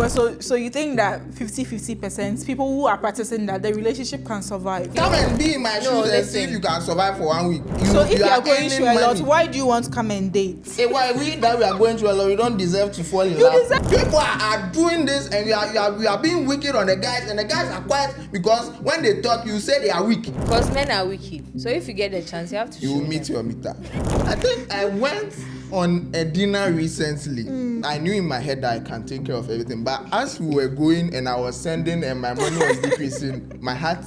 Well, so you think that 50% people who are practicing that the relationship can survive? Come and be in my shoes and see if you can survive for 1 week. So if you are going earning through a lot, money. why do you want to come and date? Hey, why we that we are going through a lot? We don't deserve to fall in love. People are doing this, and we are being wicked on the guys, and the guys are quiet because when they talk, you say they are weak. Because men are wicked. So if you get the chance, you have to. You will meet your meter. I think I went on a dinner recently. I knew in my head that I can take care of everything, but as we were going and I was sending and my money was decreasing, my heart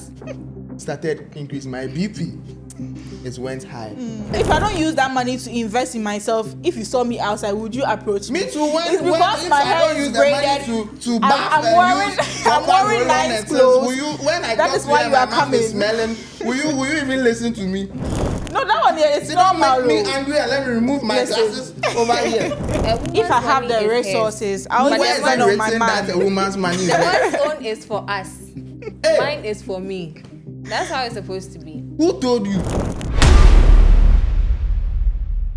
started increasing. My BP, it went high. If I don't use that money to invest in myself, if you saw me outside, would you approach me? Me too. It's because my hair is braided. To bath I'm wearing nice clothes. Will you, when I That talk is to why you, you are my mouth coming. is smelling. Will you even listen to me? No, that one here is You don't normal. make me angry and let me remove my glasses over here. If I have the resources, I will Where just is spend it on my written that a man. woman's money is The there? man's own is for us. Hey. Mine is for me. That's how it's supposed to be. Who told you?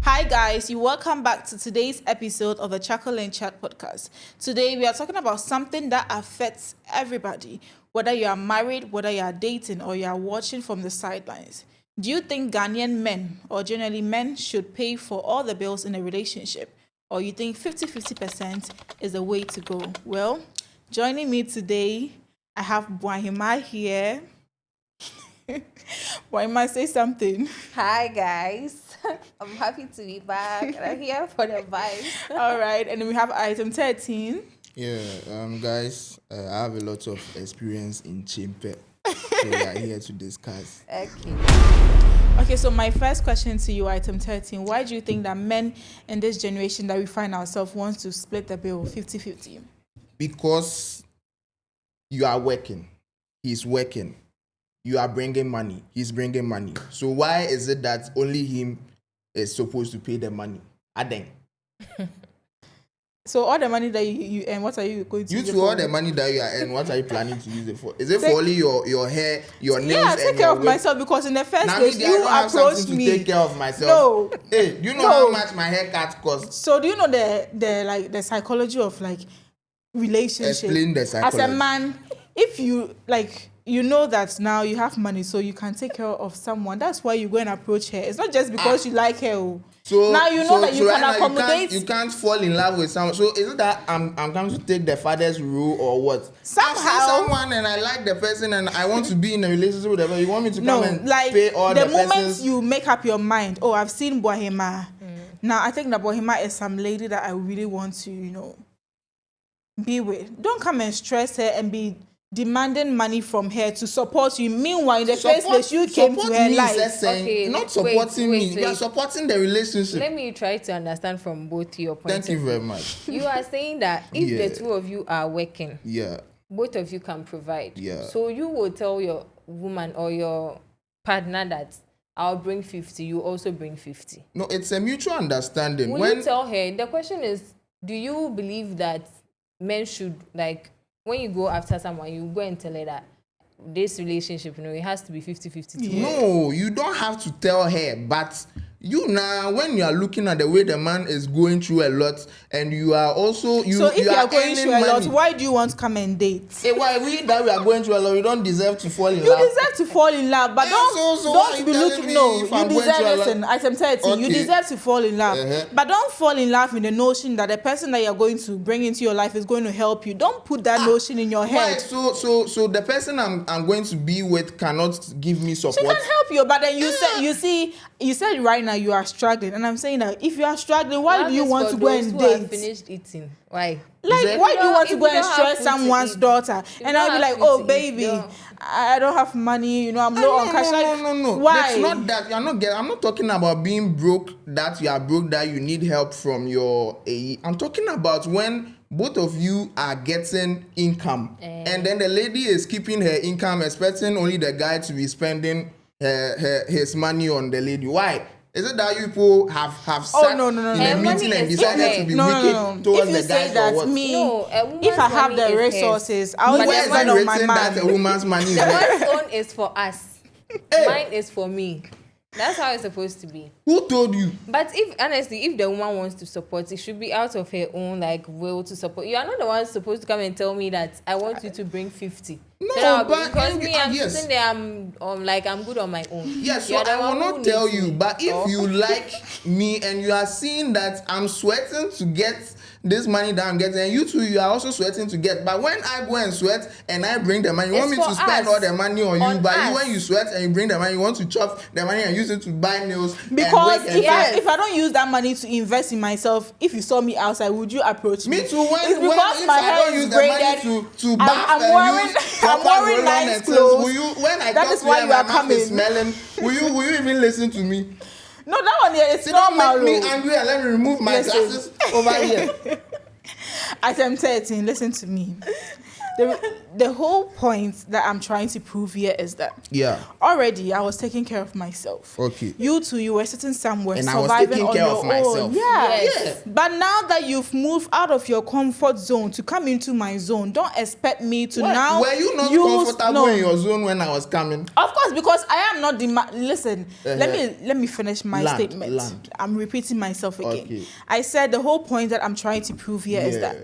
Hi guys, you welcome back to today's episode of the Chuckle Chat podcast. Today we are talking about something that affects everybody, whether you are married, whether you are dating, or you are watching from the sidelines. Do you think Ghanaian men, or generally men, should pay for all the bills in a relationship? Or you think 50% is the way to go? Well, joining me today, I have Bwahima here. Bwahima, say something. Hi guys. I'm happy to be back. And I'm here for the vibes. All right, and then we have item 13. Yeah, guys, I have a lot of experience in Chimpe, so we are here to discuss. Okay, so my first question to you, item 13. Why do you think that men in this generation that we find ourselves want to split the bill 50-50? Because you are working, he's working. You are bringing money, he's bringing money. So why is it that only him is supposed to pay the money? Adeng. So all the money that you earn, what are you going to You use it to all for? the money that you are earning, what are you planning to use it for? Is it for only your hair, your nails, Yeah, and take care your of wig? myself because in the first Now, place, me, I you don't have approached something me. to take care of myself. No. Hey, do you know No. how much my haircut costs? So do you know the psychology of like relationship? Explain the As a psychology. man, if you you know that now you have money, so you can take care of someone. That's why you go and approach her. It's not just because you like her. Oh. So now you know that you right can now accommodate. You can't fall in love with someone. So is it that I'm coming to take the father's rule or what? Somehow. I've seen someone and I like the person and I want to be in a relationship with them. You want me to come No, and like pay all the the moment person's... you make up your mind, oh, I've seen Bwahima. Now I think that Bwahima is some lady that I really want to, be with. Don't come and stress her and be demanding money from her to support you. Meanwhile, in the first place, you came to her life. Okay, not supporting wait. me. You are supporting the relationship. Let me try to understand from both your points. Thank you very much. You are saying that if Yeah. the two of you are working, Yeah. both of you can provide. Yeah. So you will tell your woman or your partner that I'll bring 50, you also bring 50. No, it's a mutual understanding. Will you tell her? The question is, do you believe that men should, like, when you go after someone, you go and tell her that this relationship, it has to be 50-50. No, you don't have to tell her, but you now, when you are looking at the way the man is going through a lot, and you are also So if you are going earning through a lot, money. why do you want to come and date? Hey, why we are going through a lot? You don't deserve to fall in You love. deserve to fall in love, but Yeah, so why are don't you be telling looking. me No, if you I'm going deserve. through a lot? Listen, item 13. You Okay. deserve to fall in love, Uh-huh. but don't fall in love with the notion that the person that you're going to bring into your life is going to help you. Don't put that notion in your Why? head. So the person I'm going to be with cannot give me support. She can help you, but then you said right now you are struggling, and I'm saying that if you are struggling, why do you want to go and date? Finished eating. Why? Like, why do you want to If go you and don't have stress food to someone's eat, daughter? you And don't I'll be have like, food oh, to eat, baby, don't. I don't have money, I'm low on cash. No. Why? It's not that I'm not talking about being broke, that you are broke, that you need help from your AE. I'm talking about when both of you are getting income, and then the lady is keeping her income, expecting only the guy to be spending his money on the lady. Why? Is it that you people have sat no. in a Her meeting money and is decided for to be her. wicked towards If you the say guys that or what? me, No, a woman's if I have money the is hers. resources, I'll But just the spend on my written that a man. woman's money is The there? man's own is for us. Hey. Mine is for me. That's how it's supposed to be. Who told you? But if honestly, if the woman wants to support, it should be out of her own like will to support. You are not the one supposed to come and tell me that I want you to bring 50. No, but because me, I'm yes. sitting there, I'm good on my own. Yes, so You're the I will one who not tell needs you. me. But if you like me and you are seeing that I'm sweating to get this money that I'm getting, and you too, you are also sweating to get. But when I go and sweat and I bring the money, you want me to spend all the money on you. But you, when you sweat and you bring the money, you want to chop the money and use it to buy nails. Because if I don't use that money to invest in myself, if you saw me outside, would you approach me? Me too. When because if my I hair don't is use braided, the money to bath I'm wearing nice clothes. Will you, when I that talk is to why you you and are my mouth coming. is smelling, will you even listen to me? No, that one here is See, don't normal. make me angry and let me remove my glasses over here. Item 13, listen to me. The whole point that I'm trying to prove here is that already I was taking care of myself. Okay. You too, you were sitting somewhere and surviving I was taking on care your of myself. own. Yeah. Yes. But now that you've moved out of your comfort zone to come into my zone, don't expect me to now. Were you not comfortable in your zone when I was coming? Of course, because I am not listen, let me finish my statement. I'm repeating myself again. Okay. I said the whole point that I'm trying to prove here is that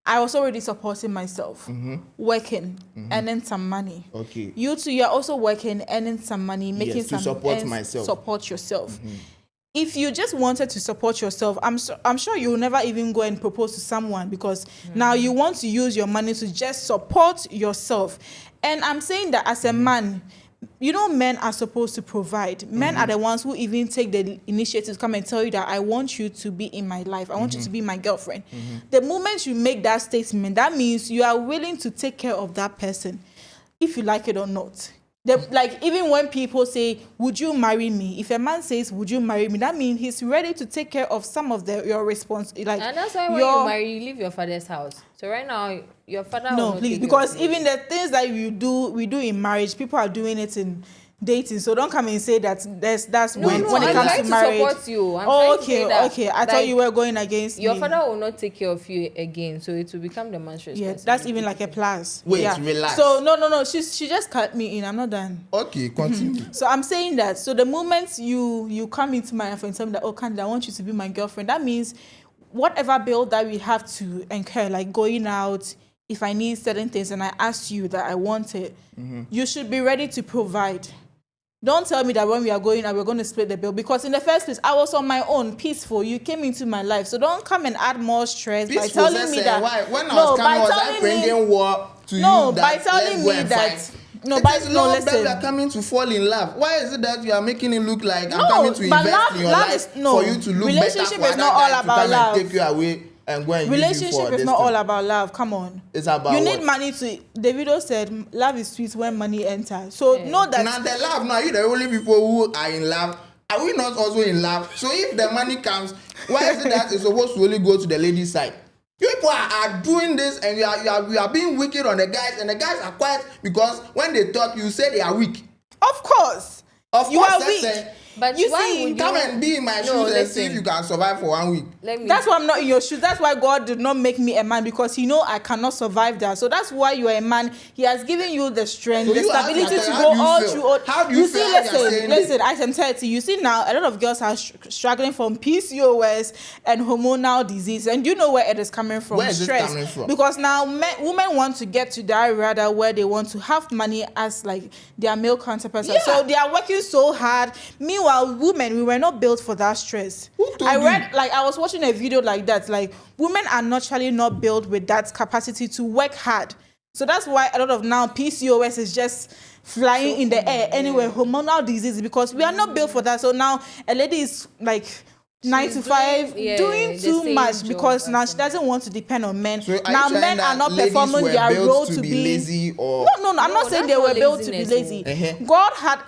I was already supporting myself, working, earning some money. Okay. You too, you're also working, earning some money, making some support ends, myself. Support yourself. If you just wanted to support yourself, I'm sure you'll never even go and propose to someone because now you want to use your money to just support yourself. And I'm saying that as a man, you know, men are supposed to provide. Men are the ones who even take the initiative to come and tell you that I want you to be in my life. I want you to be my girlfriend. The moment you make that statement, that means you are willing to take care of that person, if you like it or not. Like, even when people say, would you marry me? If a man says, would you marry me? That means he's ready to take care of some of your response. Like, and that's why when you marry, you leave your father's house. So right now, your father no, will not please, take because care of you. even the things that we do in marriage, people are doing it in dating. So don't come and say that that's when it comes to marriage. I'm trying to support you. I'm trying to say that, okay. I thought you were going against your me. father will not take care of you again, so it will become the man's responsibility. Yeah, that's even like a plus. Wait, relax. So no. She just cut me in. I'm not done. Okay, continue. So I'm saying that. So the moment you come into my life and tell me that, oh, Candida, I want you to be my girlfriend, that means whatever bill that we have to incur, like going out, if I need certain things and I ask you that I want it, you should be ready to provide. Don't tell me that when we are going out, we're going to split the bill. Because in the first place, I was on my own, peaceful. You came into my life. So don't come and add more stress by telling me that. Why? When I was coming, was I bringing war to you? No, by telling me that. No, by listen. That we are coming to fall in love. Why is it that you are making it look like I'm coming to invest in your life for you to look better for other guys to come and take you away? And go and relationship is not all about love. Come on. It's about you need money to. Davido said, "Love is sweet when money enters." So know that. Now the love. Now you the only people who are in love. Are we not also in love? So if the money comes, why is it that it's supposed to only go to the lady's side? People are doing this, and you are being wicked on the guys, and the guys are quiet because when they talk, you say they are weak. Of course, you are weak. But you why see, come and be in my shoes and see if you can survive for 1 week. That's why I'm not in your shoes. That's why God did not make me a man, because He know I cannot survive that. So that's why you are a man. He has given you the strength, the stability to go all through. How do you feel? Listen, item 30. You see now, a lot of girls are struggling from PCOS and hormonal disease, and you know where it is coming from. Where is stress. it coming from? Because now women want to get to that radar where they want to have money as like their male counterpart. Yeah. So they are working so hard. Meanwhile, women, we were not built for that stress. I was watching a video like that. Like, women are naturally not built with that capacity to work hard. So that's why a lot of now PCOS is just flying in the air anyway. Hormonal disease, because we are not built for that. So now a lady is like 9 to 5 doing too much because now she doesn't want to depend on men. So now men are not performing their role to be lazy, or no, I'm not saying they were built to be lazy. God had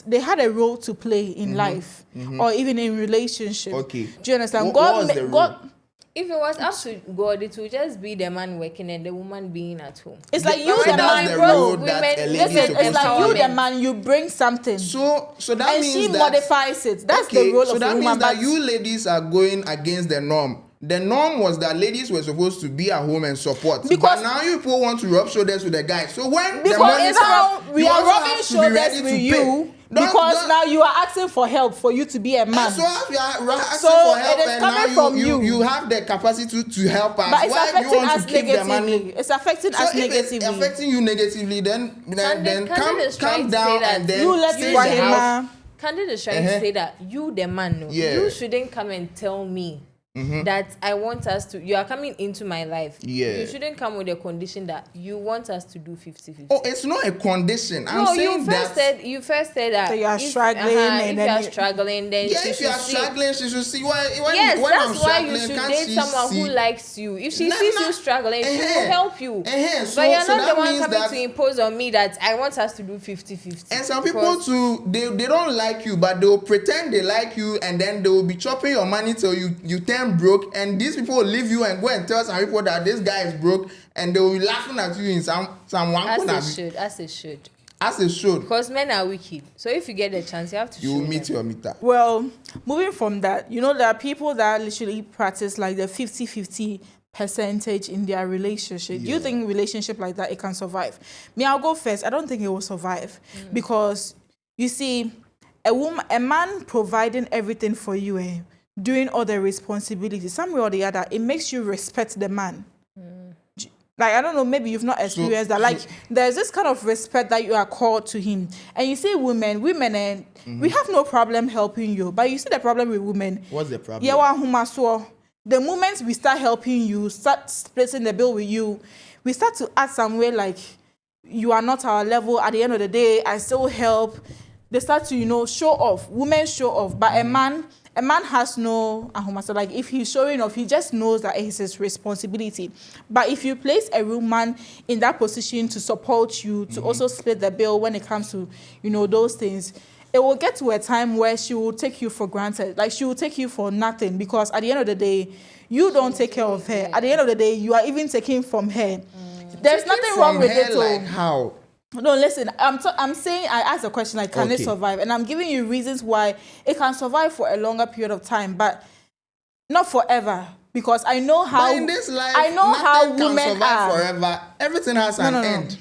they had a role to play in life or even in relationship. Okay, do you understand? God. If it was up to God, it would just be the man working and the woman being at home. It's like you, the man, it's like you, the man, you bring something. So that and means she modifies it. That's the role of the woman. So that means that you ladies are going against the norm. The norm was that ladies were supposed to be at home and support. But now you people want to rub shoulders with the guys. So when the money comes, we are rubbing shoulders with you. Because now you are asking for help for you to be a man. So if you are asking So for help it is and coming now from you have the capacity to help us. But it's Why do you affecting want us to keep the money? negatively. It's affecting us So if negatively. it's affecting you negatively, then calm down and then You let stay in the house. Candid is trying to say that you, the man, you shouldn't come and tell me that I want us to. You are coming into my life. Yeah. You shouldn't come with a condition that you want us to do 50-50. Oh, it's not a condition. I'm saying you first said that so you are struggling, if you are struggling, then if you are struggling, she should see why. Yes, when that's I'm why you struggling, should can't date she someone see? who likes you. If she sees you struggling, she will help you. So, but you're so not that the one means coming that, to impose on me that I want us to do 50-50. And some people too, they don't like you, but they'll pretend they like you, and then they will be chopping your money till you turn broke. And these people will leave you and go and tell some people that this guy is broke, and they will be laughing at you in some one corner. As it should. Because men are wicked. So if you get the chance, you have to. You will meet your meter. Well, moving from that, there are people that literally practice like the 50-50 percentage in their relationship. Do you think relationship like that it can survive? Me, I'll go first. I don't think it will survive because you see, a man providing everything for you, doing all the responsibilities, some way or the other, it makes you respect the man. Like, I don't know, maybe you've not experienced that. Like, there's this kind of respect that you are called to him. And you see women, we have no problem helping you. But you see the problem with women. What's the problem? The moment we start helping you, start splitting the bill with you, we start to act some way like you are not our level. At the end of the day, I still help. They start to, show off. Women show off. But a man has no, like if he's showing off, he just knows that it's his responsibility. But if you place a woman in that position to support you, to also split the bill when it comes to, those things, it will get to a time where she will take you for granted. Like she will take you for nothing because at the end of the day, you don't take care of her. At the end of the day, you are even taking from her. There's nothing wrong with it. Like how? No, listen, I'm saying I asked a question like, can it survive? And I'm giving you reasons why it can survive for a longer period of time, but not forever. Because I know how in this life, I know how women can survive are. Forever. Everything has an end.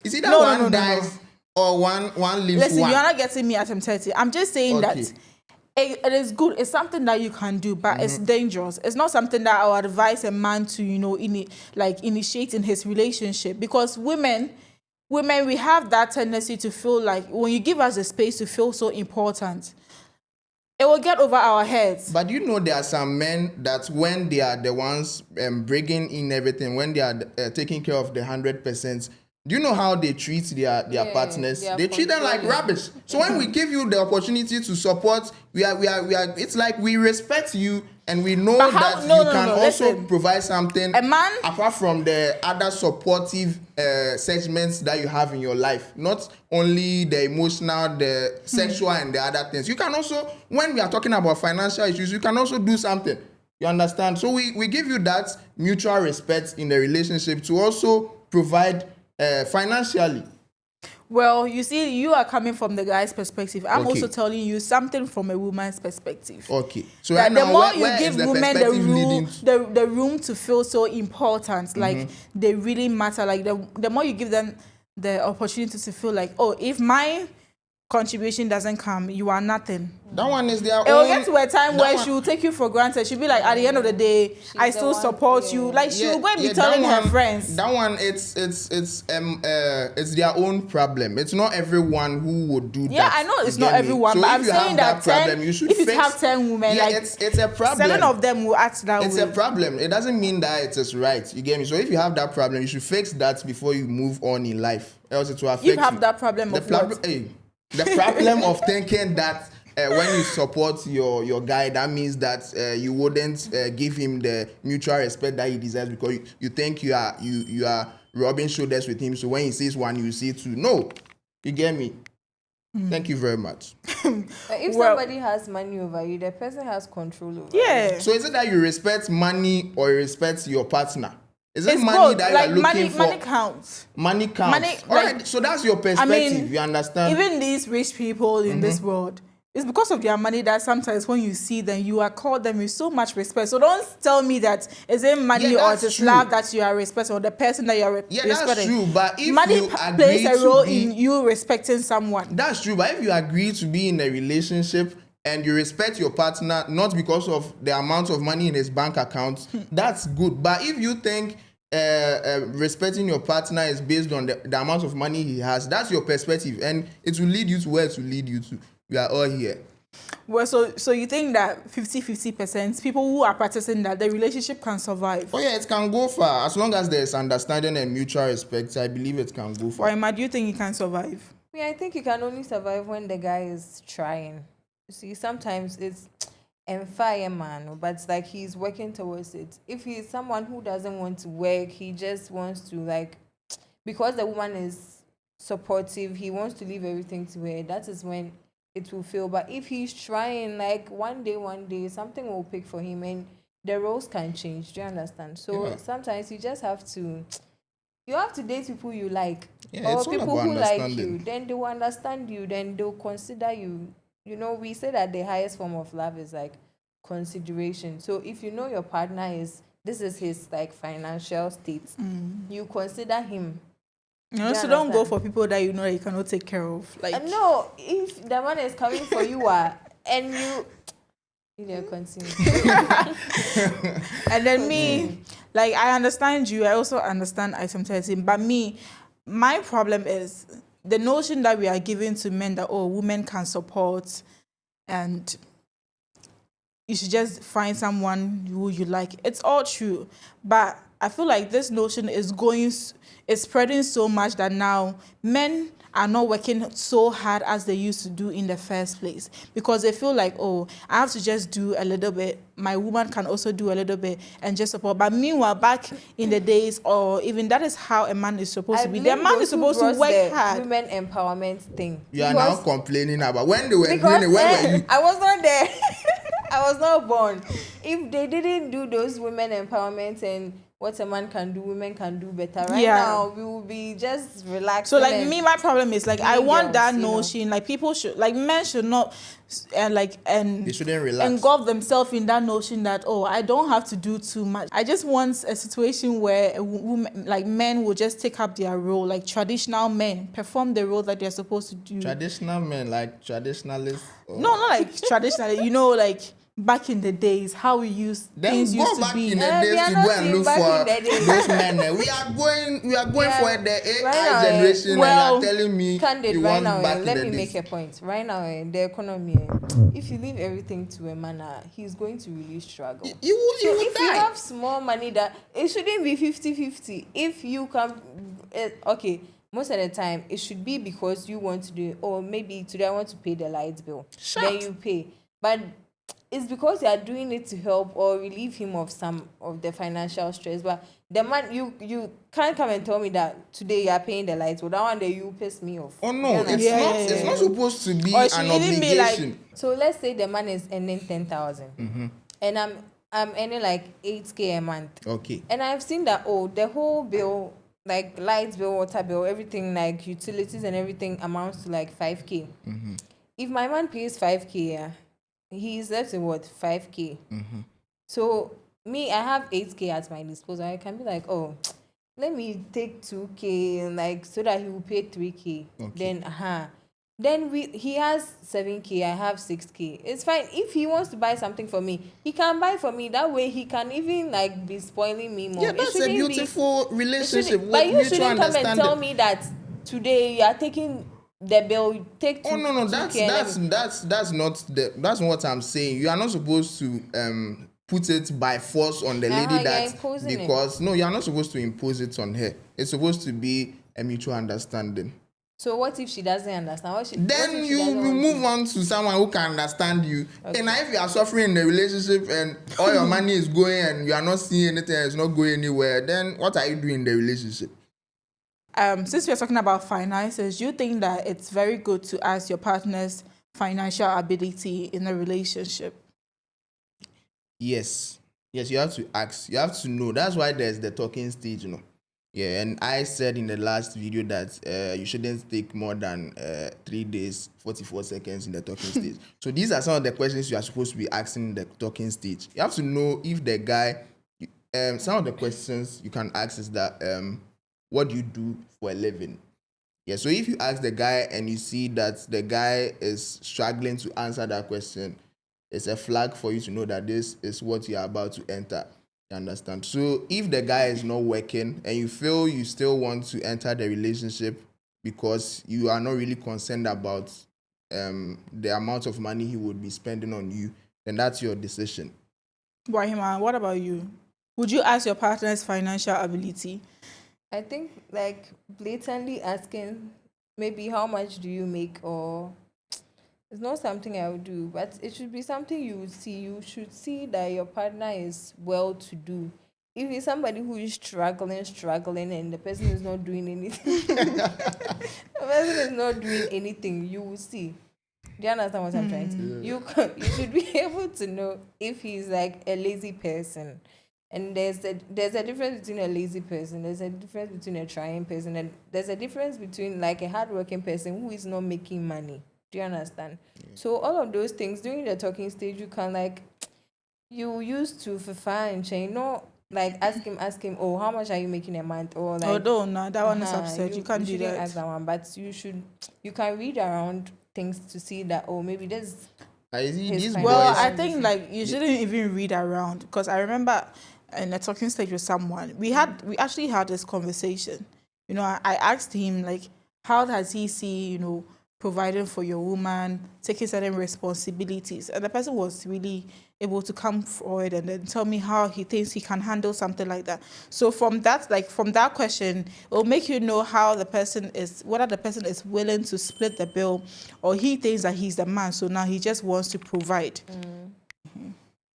Is it that one dies or one lives? Listen, you're not getting me at M30. I'm just saying that it is good. It's something that you can do, but it's dangerous. It's not something that I would advise a man to, initiate in his relationship. Because women, we have that tendency to feel like when you give us a space to feel so important, it will get over our heads. But there are some men that when they are the ones bringing in everything, when they are taking care of the 100%, do you know how they treat their partners? They treat them like rubbish. So when we give you the opportunity to support, we are. It's like we respect you, and we know that you can also provide something apart from the other supportive segments that you have in your life. Not only the emotional, the sexual, and the other things. You can also, when we are talking about financial issues, you can also do something. You understand? So we give you that mutual respect in the relationship to also provide financially. Well, you see, you are coming from the guy's perspective. I'm also telling you something from a woman's perspective. Okay. So right now, the more you where give women the room to feel so important, like they really matter, like the more you give them the opportunity to feel like, oh, if my contribution doesn't come, you are nothing. That one is their own. It will get to a time where she will take you for granted. She'll be like, at the end of the day, I still support you. Like she will go and be telling her friends. That one, it's their own problem. It's not everyone who would do that. Yeah, I know it's not everyone, so but I'm saying that problem, you should if you have 10 women, it's a problem. 7 of them will act that way. It's a problem. It doesn't mean that it is right. You get me? So if you have that problem, you should fix that before you move on in life. Else it will affect you. You have that problem of what? The problem of thinking that when you support your guy, that means that you wouldn't give him the mutual respect that he deserves because you think you are rubbing shoulders with him. So when he sees one, you see two. No, you get me. Thank you very much. If somebody has money over you, the person has control over you. So is it that you respect money or you respect your partner? Is it it's money both. that like you are looking for? Money counts. Money counts. All right, so that's your perspective. You understand? Even these rich people in this world, it's because of their money that sometimes when you see them, you are called them with so much respect. So don't tell me that it's in money or that's it's true. love that you are respecting or the person that you are Yeah, respecting. that's true. But if money you plays agree a to role be, in you respecting someone. that's true. But if you agree to be in a relationship and you respect your partner not because of the amount of money in his bank account, that's good. But if you think respecting your partner is based on the amount of money he has, that's your perspective, and it will lead you to where it will lead you to. We are all here. Well, so you think that 50% people who are practicing that the relationship can survive? Oh yeah, it can go far as long as there's understanding and mutual respect. I believe it can go far. Why, Emma, do you think it can survive? Yeah, I think you can only survive when the guy is trying. You see, sometimes it's and fire man, but it's like he's working towards it. If he's someone who doesn't want to work, he just wants to like, because the woman is supportive, he wants to leave everything to her. That is when it will fail. But if he's trying, like one day, something will pick for him, and the roles can change. Do you understand? So Yeah. sometimes you just have to. You have to date people you like, Yeah, or it's all people about who like understanding. you. Then they will understand you. Then they'll consider you. You know, we say that the highest form of love is like consideration. So if you know your partner is this is his like financial state, you consider him. You know, Do you so don't go understand? for people that you know that you cannot take care of. Like, No, if the man is coming for you, and you know, continue. and then me, like, I understand you. I also understand item 13. But me, my problem is the notion that we are giving to men that, oh, women can support and you should just find someone who you like. It's all true. But I feel like this notion is is spreading so much that now men are not working so hard as they used to do in the first place because they feel like, oh, I have to just do a little bit. My woman can also do a little bit and just support. But meanwhile, back in the days, or even that is how a man is supposed I to be. The blame man is those who supposed to brought work the hard. women empowerment thing. You are now complaining about when they were doing Because it. Where were you? I was not there. I was not born. If they didn't do those women empowerment and what a man can do, women can do better. Right now, we will be just relaxed. So like me, my problem is like I want girls, that you know. notion. Like people should, like men should not, They shouldn't relax. engulf themselves in that notion that, oh, I don't have to do too much. I just want a situation where a woman, like men will just take up their role, like traditional men perform the role that they're supposed to do. Traditional men, like traditionalists. No, not like traditional. You know, like back in the days, how we used Then things go used to back be. in the We days are to not go and in look back for in the days. those men. We are going Yeah. for the AI Right now, generation, well, and you are telling me Candid, you right want now, back in let the me days. make a point. Right now, the economy, if you leave everything to a man, he's going to really struggle. You will So if you die. have small money, that it shouldn't be 50-50. If you can, okay, most of the time it should be because you want to do, or maybe today I want to pay the light bill. Then you pay, but it's because you are doing it to help or relieve him of some of the financial stress. But the man, you can't come and tell me that today you are paying the light bill. That one day you piss me off. Oh You no, understand? it's not supposed to be Or it should an even be like- obligation. So let's say the man is earning 10,000, and I'm earning like 8K a month. Okay. And I've seen that the whole bill, like lights bill, water bill, everything, like utilities and everything amounts to like 5K. If my man pays 5K, he's left with what, 5K. So me, I have 8K at my disposal. I can be like, oh, let me take 2K and like so that he will pay 3K. Okay. Then he has 7K, I have 6K. It's fine. If he wants to buy something for me, he can buy for me. That way he can even like be spoiling me more. Yeah, that's a beautiful relationship with But you mutual shouldn't come and understanding. tell me that today you are taking the bill, you take two. Oh no, 2K and that's not that's what I'm saying. You are not supposed to put it by force on the lady you're that imposing because no, you are not supposed to impose it on her. It's supposed to be a mutual understanding. So what if she doesn't understand? What Then if she you doesn't want move on to someone who can understand you. Okay. And now if you are suffering in the relationship and all your money is going and you are not seeing anything, it's not going anywhere, then what are you doing in the relationship? Since we're talking about finances, do you think that it's very good to ask your partner's financial ability in a relationship? Yes, you have to ask. You have to know. That's why there's the talking stage, Yeah, and I said in the last video that you shouldn't take more than 3 days, 44 seconds in the talking stage. So these are some of the questions you are supposed to be asking in the talking stage. You have to know if the guy, some of the questions you can ask is that, what do you do for a living? Yeah, so if you ask the guy and you see that the guy is struggling to answer that question, it's a flag for you to know that this is what you are about to enter. You understand? So if the guy is not working and you feel you still want to enter the relationship because you are not really concerned about the amount of money he would be spending on you, then that's your decision. Wahima, what about you? Would you ask your partner's financial ability? I think like blatantly asking maybe how much do you make, or it's not something I would do, but it should be something you would see. You should see that your partner is well to do. If it's somebody who is struggling, and the person is not doing anything, the person is not doing anything, you will see. Do you understand what I'm trying to? You should be able to know if he's like a lazy person. And there's a difference between a lazy person, there's a difference between a trying person, and there's a difference between like a hardworking person who is not making money. Do you understand? So all of those things during the talking stage, you can like you used to fifa and chain, no, like ask him, oh, how much are you making a month, or like, Although, no, that one is absurd. You can't do shouldn't that. ask that one, but you can read around things to see that, oh, maybe this. I see His these financial- Well, boys. I think like you shouldn't even read around, because I remember in a talking stage with someone, we actually had this conversation. You know, I asked him like, how does he see, providing for your woman, taking certain responsibilities, and the person was really able to come forward and then tell me how he thinks he can handle something like that. So from that question, it will make you know how the person is, whether the person is willing to split the bill, or he thinks that he's the man, so now he just wants to provide.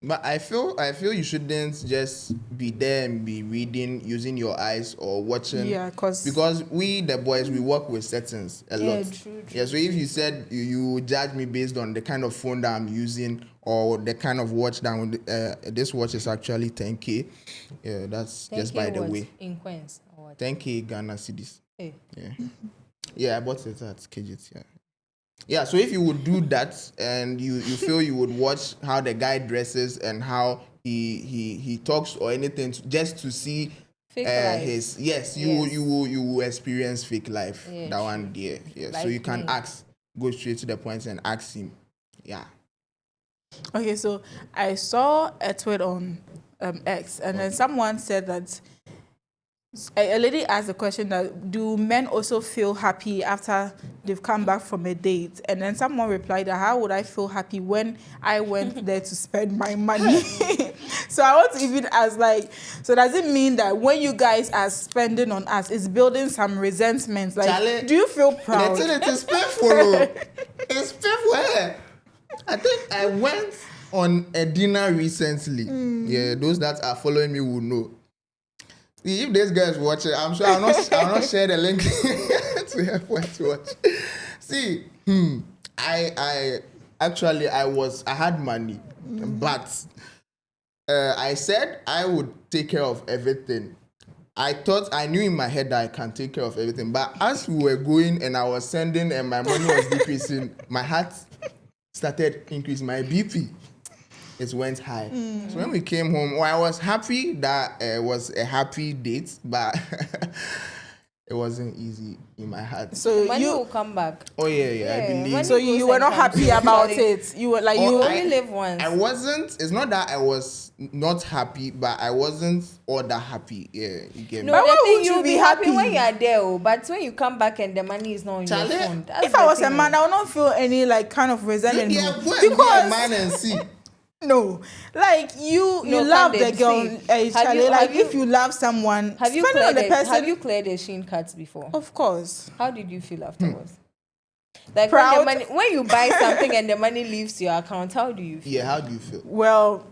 But I feel you shouldn't just be there and be reading using your eyes or watching. Yeah, because we the boys, we work with settings a lot. True. Yeah, so if you said you judge me based on the kind of phone that I'm using or the kind of watch that this watch is actually 10K. Yeah, that's just by the way. In coins or what? 10K Ghana cedis. Hey. Yeah, I bought it at KGT. Yeah. Yeah, so if you would do that and you feel you would watch how the guy dresses and how he talks or anything just to see Fake life. his you will experience fake life. Yeah, that true. one, yeah. So Like you can me. go straight to the point and ask him. Yeah. Okay, so I saw a tweet on X, and then someone said that a lady asked the question that, do men also feel happy after they've come back from a date? And then someone replied that, how would I feel happy when I went there to spend my money? So I want to even ask, like, so does it mean that when you guys are spending on us, it's building some resentment? Like, Charlie, do you feel proud? It is painful. It's painful. I think I went on a dinner recently. Yeah, those that are following me will know. If this guy is watching, I'm sure I'll not share the link to help to watch. See, I actually I had money, but I said I would take care of everything. I knew in my head that I can take care of everything, but as we were going and I was sending and my money was decreasing, my heart started increasing, my BP. It went high. So when we came home, I was happy that it was a happy date, but it wasn't easy in my heart. So Money will come back. Oh yeah, I believe. money So you were not happy about it. You were like, You you only live once. I wasn't. It's not that I was not happy, but I wasn't all that happy. Yeah, you get me. No, But why the thing would you you'll be be happy happy? when you are there, but when you come back and the money is not on Charlie, your phone. That's if I the was a thing. man, I would not feel any like kind of resentment. Yeah, No. go and be a Because man and see. no, like you No, love come the then, girl, see. Charlie. Like Have you- if you love someone, Have you spend it on cleared the person. Have you cleared the Sheen cards before? Of course. How did you feel afterwards? Like Proud. when you buy something and the money leaves your account, how do you feel? Yeah, how do you feel? Well,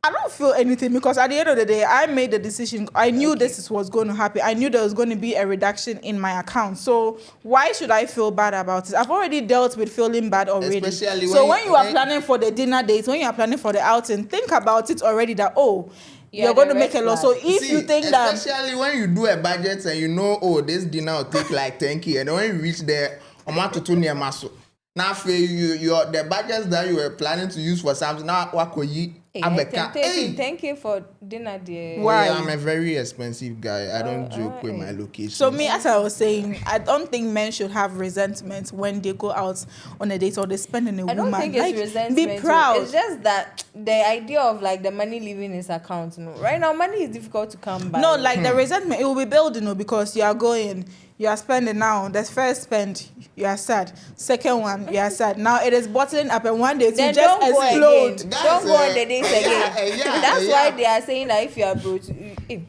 I don't feel anything because at the end of the day, I made the decision. I knew this is what's going to happen. I knew there was going to be a reduction in my account. So why should I feel bad about it? I've already dealt with feeling bad already. Especially so when when you are planning for the dinner date, when you are planning for the outing, think about it already that, oh, you're going to make a loss. So if See, you think that, especially when you do a budget and you know, oh, this dinner will take like 10K, and then when you reach there, I'm to two near muscle. Now, for your the budgets that you were planning to use for something, now what could you? Thank you for dinner, dear. Why? Yeah, I'm a very expensive guy. I don't joke with my location. So me, as I was saying, I don't think men should have resentment when they go out on a date or they spend on a woman. I don't think it's resentment. Be proud. It's just that the idea of like the money leaving his account. No, right now money is difficult to come by. No, like the resentment, it will be building, because you are going, you are spending now. The first spend, you are sad. Second one, you are sad. Now it is bottling up, and one day it will just explode. Don't go on the dates again. That's why they are saying that if you are broke, you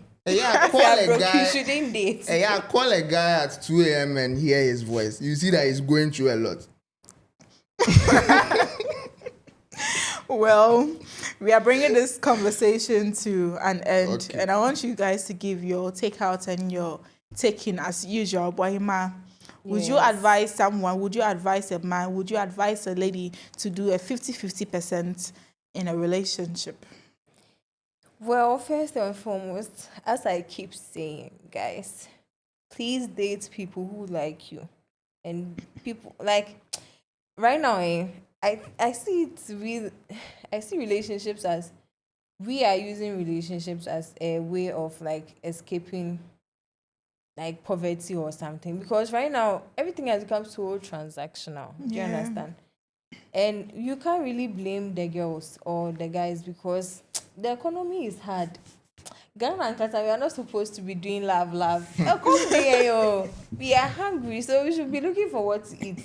shouldn't date. Call a guy at 2 a.m. and hear his voice. You see that he's going through a lot. Well, we are bringing this conversation to an end, and I want you guys to give your takeout and your take-in as usual. Boyima, would you advise someone, would you advise a man, would you advise a lady to do a 50-50% in a relationship? Well, first and foremost, as I keep saying, guys, please date people who like you. And people, like, right now, I see relationships as, we are using relationships as a way of, like, escaping, like, poverty or something. Because right now, everything has become so transactional. Do you understand? And you can't really blame the girls or the guys because the economy is hard. Ghana and Qatar, we are not supposed to be doing love. Come here, yo. We are hungry, so we should be looking for what to eat.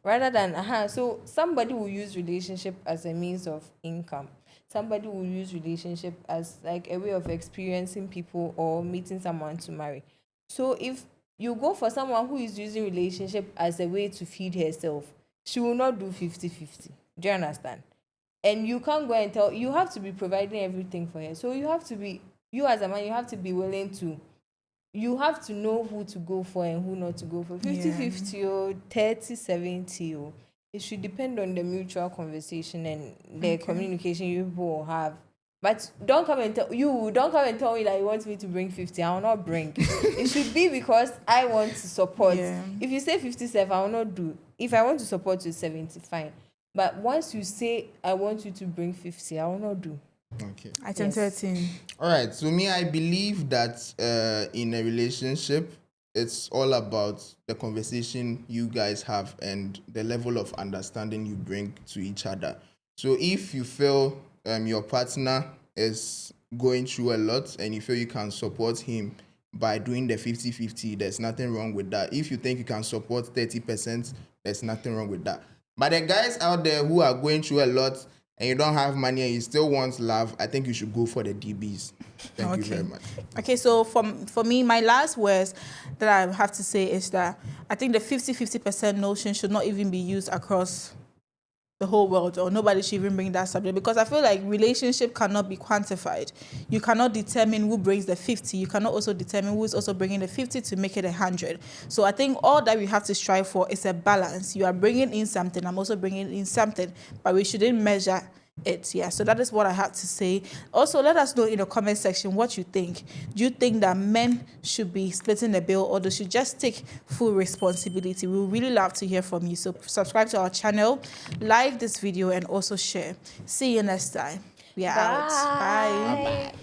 Rather than, so somebody will use relationship as a means of income. Somebody will use relationship as like a way of experiencing people or meeting someone to marry. So if you go for someone who is using relationship as a way to feed herself, she will not do 50-50. Do you understand? And you can't go and tell, you have to be providing everything for her. So you have to be, you as a man, you have to be willing to, you have to know who to go for and who not to go for. 50-50 or 30-70 or it should depend on the mutual conversation and the communication you will have. But don't come and tell me that you want me to bring 50. I will not bring. It should be because I want to support. Yeah. If you say 57, I will not do. If I want to support you 70, fine. But once you say I want you to bring 50, I will not do. Okay. Item 13. All right. So me, I believe that in a relationship, it's all about the conversation you guys have and the level of understanding you bring to each other. So if you feel your partner is going through a lot and you feel you can support him by doing the 50-50, there's nothing wrong with that. If you think you can support 30%, there's nothing wrong with that. But the guys out there who are going through a lot and you don't have money and you still want love, I think you should go for the DBs. Thank you very much. Okay, so for me, my last words that I have to say is that I think the 50-50% notion should not even be used across the whole world, or nobody should even bring that subject, because I feel like relationship cannot be quantified. You cannot determine who brings the 50. You cannot also determine who is also bringing the 50 to make it 100. So I think all that we have to strive for is a balance. You are bringing in something, I'm also bringing in something, but we shouldn't measure it. Yeah, so that is what I have to say. Also, let us know in the comment section what you think. Do you think that men should be splitting the bill, or they should just take full responsibility? We would really love to hear from you. So subscribe to our channel, like this video, and also share. See you next time. We are out. Bye. Bye.